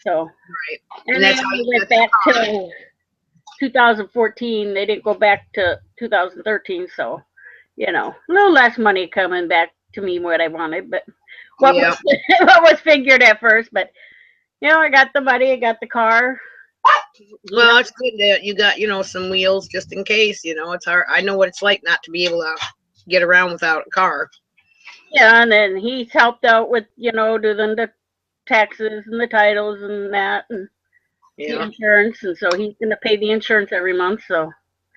So. Right. And then we went back to 2014. They didn't go back to 2013, so, you know, a little less money coming back to me what I wanted, but what was figured at first. But, you know, I got the money, I got the car. Well, it's good that you got, you know, some wheels just in case, you know, it's hard. I know what it's like not to be able to get around without a car. Yeah, and then he's helped out with, you know, doing the taxes and the titles and that and the insurance, and so he's going to pay the insurance every month, so.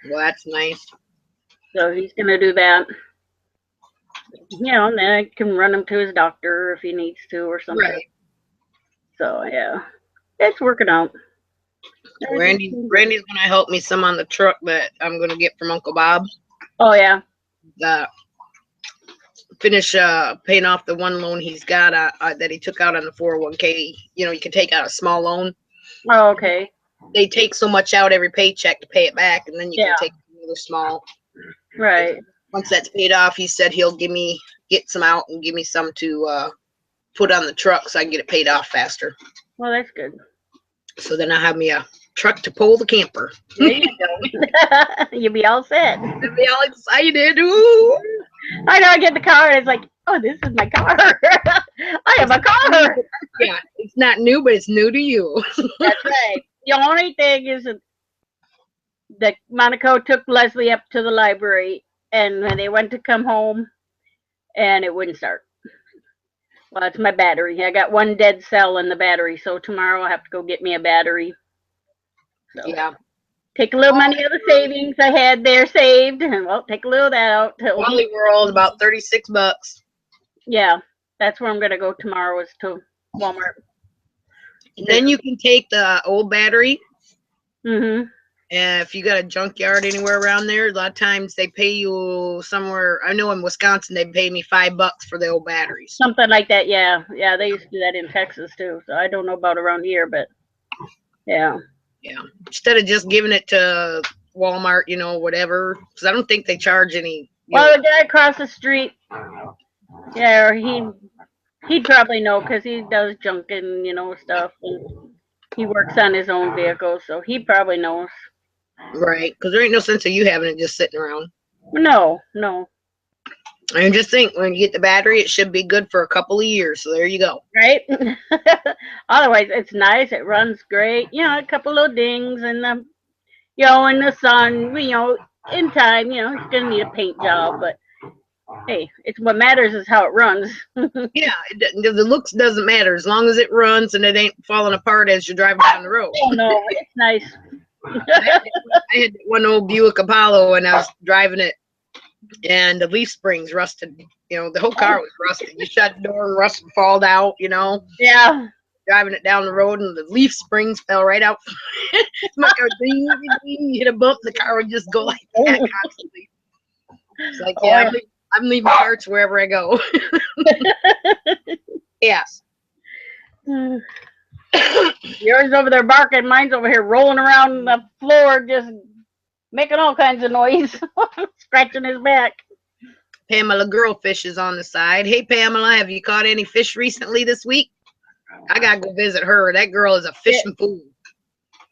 Well, that's nice. So he's going to do that. You know, and then I can run him to his doctor if he needs to or something. Right. So, yeah, it's working out. Randy's going to help me some on the truck that I'm going to get from Uncle Bob. Oh, yeah. Finish paying off the one loan he's got that he took out on the 401k. You know, you can take out a small loan. Oh, okay. They take so much out every paycheck to pay it back, and then you can take another small. Right. Once that's paid off, he said he'll get some out and give me some to put on the truck so I can get it paid off faster. Well, that's good. So then I'll have me a truck to pull the camper. There you go. You'll be all set. I'll be all excited. Ooh. I know, I get the car and it's like, oh, this is my car. I have a car. Yeah, it's not new, but it's new to you. That's right. The only thing is that Monaco took Leslie up to the library and when they went to come home and it wouldn't start. Well, it's my battery. I got one dead cell in the battery, so tomorrow I'll have to go get me a battery. So, yeah. Take a little money of the savings I had there saved, and well, take a little of that out. Wally World, about $36. Yeah, that's where I'm gonna go tomorrow. Is to Walmart. And then you can take the old battery. Mhm. And if you got a junkyard anywhere around there, a lot of times they pay you somewhere. I know in Wisconsin they pay me $5 for the old batteries. Something like that, yeah. Yeah, they used to do that in Texas too. So I don't know about around here, but yeah. Yeah. Instead of just giving it to Walmart, you know, whatever. Because I don't think they charge any. Well, the guy across the street, yeah, he'd probably know because he does junking, you know, stuff. And he works on his own vehicle, so he probably knows. Right, because there ain't no sense of you having it just sitting around. No, no. And just think, when you get the battery, it should be good for a couple of years. So there you go. Right? Otherwise, it's nice. It runs great. You know, a couple little dings and you know, in the sun, you know, in time, you know, it's gonna need a paint job, but hey, it's what matters is how it runs. Yeah, the looks doesn't matter as long as it runs and it ain't falling apart as you're driving down the road. Oh no, it's nice. I had one old Buick Apollo and I was driving it, and the leaf springs rusted. You know, the whole car was rusted. You shut the door and rust would fall out, you know. Yeah. Driving it down the road and the leaf springs fell right out. My car, ding, ding, hit a bump, the car would just go like that constantly. It's like, yeah, I'm leaving parts wherever I go. Yes. Yours over there barking, mine's over here rolling around the floor, just making all kinds of noise, scratching his back. Pamela Girlfish is on the side. Hey, Pamela, have you caught any fish recently this week? I gotta go visit her. That girl is a fishing fool.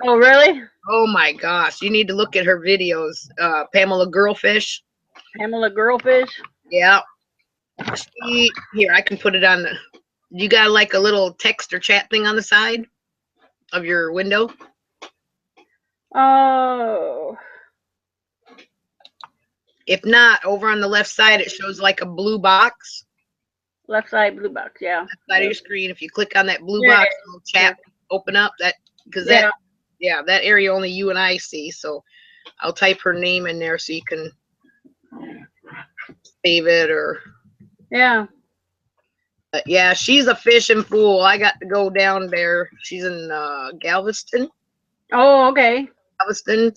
Oh, really? Oh my gosh, you need to look at her videos. Pamela Girlfish. Pamela Girlfish? Yeah. Here, I can put it on the. You got like a little text or chat thing on the side of your window? Oh. If not, over on the left side, it shows like a blue box. Left side blue box, yeah. Left side of your screen. If you click on that blue box, a little chat open up. That because that that area only you and I see. So I'll type her name in there so you can save it or. Yeah. But yeah, she's a fishing fool. I got to go down there. She's in Galveston. Oh, okay. Galveston,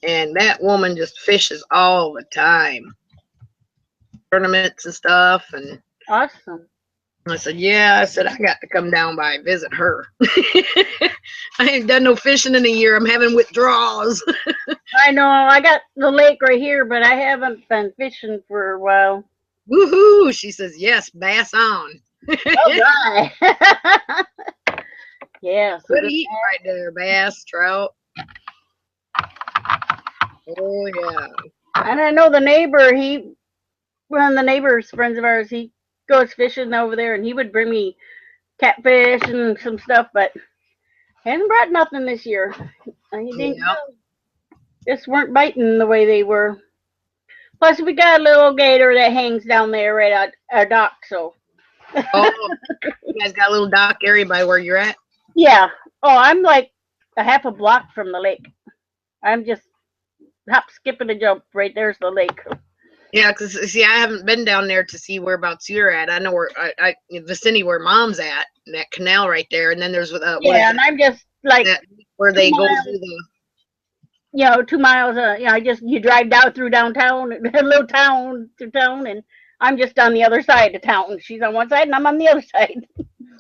and that woman just fishes all the time. Tournaments and stuff, and awesome. I said, yeah. I said, I got to come down by and visit her. I ain't done no fishing in a year. I'm having withdrawals. I know. I got the lake right here, but I haven't been fishing for a while. Woohoo! She says, yes, bass on. Oh, my. Yeah. So good eating right there, bass, trout. Oh, yeah. And I know the neighbor, one of the neighbors, friends of ours, he goes fishing over there, and he would bring me catfish and some stuff, but hadn't brought nothing this year. He didn't just weren't biting the way they were. Plus, we got a little gator that hangs down there right at our dock, so. Oh, you guys got a little dock area by where you're at? Yeah. Oh, I'm like a half a block from the lake. I'm just hop, skip, and a jump. Right there's the lake. Yeah, because see, I haven't been down there to see whereabouts you're at. I know where I vicinity where Mom's at, that canal right there, and then there's and I'm just like where they go through the. 2 miles. You drive down through downtown, a little town to town, and I'm just on the other side of town. She's on one side, and I'm on the other side.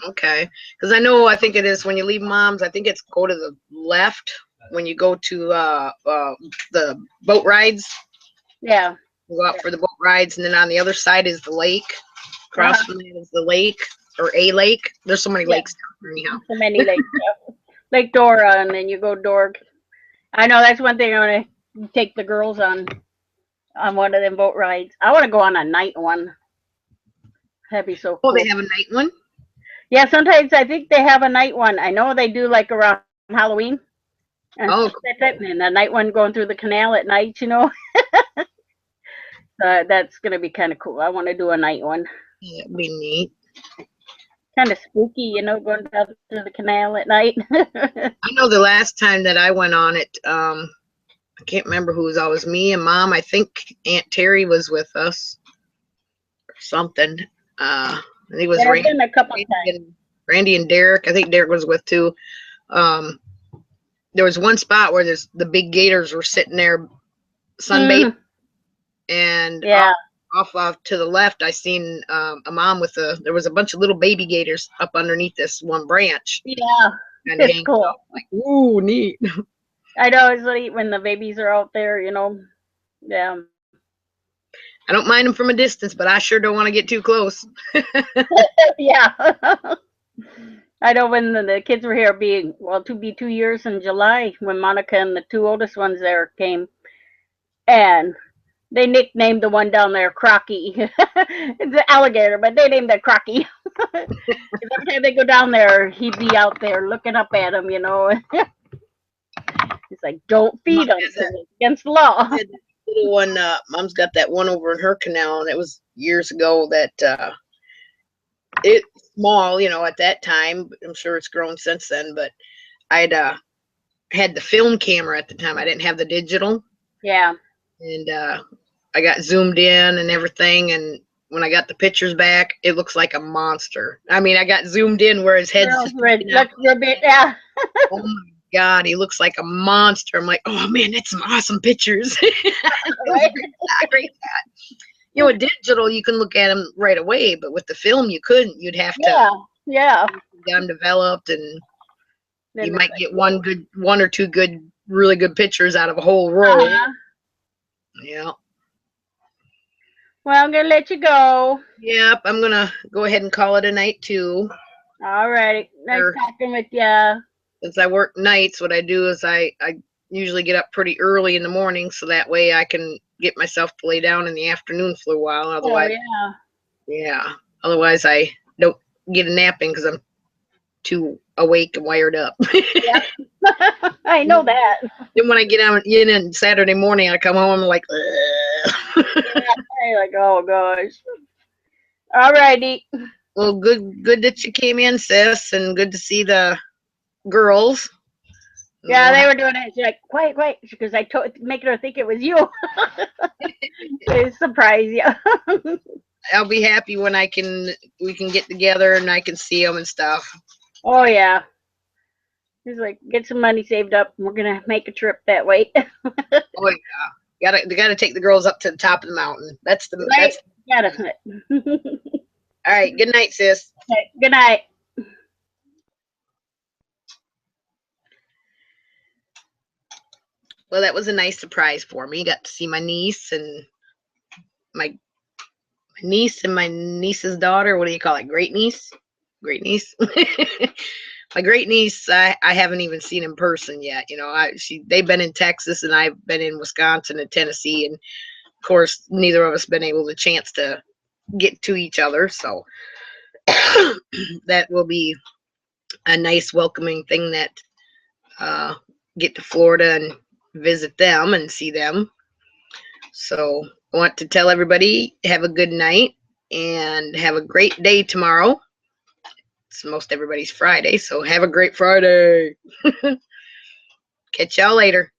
Okay, because I think it is when you leave Mom's. I think it's go to the left when you go to the boat rides. Yeah. You go out for the boat rides, and then on the other side is the lake. Across from it is the lake, or a lake. There's so many lakes down there anyhow. So many lakes. Lake Dora, and then you go Dorg. I know that's one thing I want to take the girls on one of them boat rides. I want to go on a night one. That'd be so cool. Oh, they have a night one? Yeah, sometimes I think they have a night one. I know they do like around Halloween. And and the night one going through the canal at night, that's going to be kind of cool. I want to do a night one. Yeah, that'd be neat. Kind of spooky, going down through the canal at night. I know the last time that I went on it, I can't remember who was always me and Mom. I think Aunt Terry was with us or something. I think it was Randy and Derek. I think Derek was with too. There was one spot where the big gators were sitting there sunbathing, and off to the left, I seen a mom there was a bunch of little baby gators up underneath this one branch. Yeah, it's cool. Like, ooh, neat. I know it's like when the babies are out there, you know. Yeah. I don't mind them from a distance, but I sure don't want to get too close. Yeah. I know when the kids were here to be 2 years in July when Monica and the two oldest ones there came, and they nicknamed the one down there Crocky. It's an alligator, but they named it Crocky. 'Cause every time they go down there, he'd be out there looking up at them, you know. It's like, don't feed them, it's against the law. Little one, Mom's got that one over in her canal, and it was years ago that it's small, you know, at that time. I'm sure it's grown since then, but I'd had the film camera at the time. I didn't have the digital. Yeah. And I got zoomed in and everything, and when I got the pictures back, it looks like a monster. I mean, I got zoomed in where his head's just Yeah. oh my God, he looks like a monster. I'm like, oh man, that's some awesome pictures. Right? Great. You know, with digital, you can look at them right away, but with the film, you couldn't. You'd have to Yeah. get them developed, and Then you it's might like, get one or two really good pictures out of a whole roll. Yeah. well, I'm gonna let you go. Yep, I'm gonna go ahead and call it a night too. All right. Nice Sure. talking with you. Since I work nights, what I do is I usually get up pretty early in the morning, so that way I can get myself to lay down in the afternoon for a while. Otherwise, yeah. Otherwise, I don't get a napping because I'm too awake and wired up. Yeah. I know that. Then when I get out in on Saturday morning, I come home, I'm like, ugh. I'm like, oh gosh. All righty. Well, good that you came in, sis, and good to see the girls. Yeah, they were doing it. She's like, quiet, because I making her think it was you. To surprise you. I'll be happy when we can get together and I can see them and stuff. Oh yeah. He's like, get some money saved up. And we're gonna make a trip that way. Oh yeah, gotta take the girls up to the top of the mountain. That's Right? All right. Good night, sis. Okay, good night. Well, that was a nice surprise for me. Got to see my niece and my my niece's daughter. What do you call it? Great niece? Great niece? My great niece, I haven't even seen in person yet. You know, they've been in Texas and I've been in Wisconsin and Tennessee, and of course neither of us been able to chance to get to each other. So that will be a nice welcoming thing that get to Florida and visit them and see them. So I want to tell everybody, have a good night and have a great day tomorrow. It's most everybody's Friday, so have a great Friday. Catch y'all later.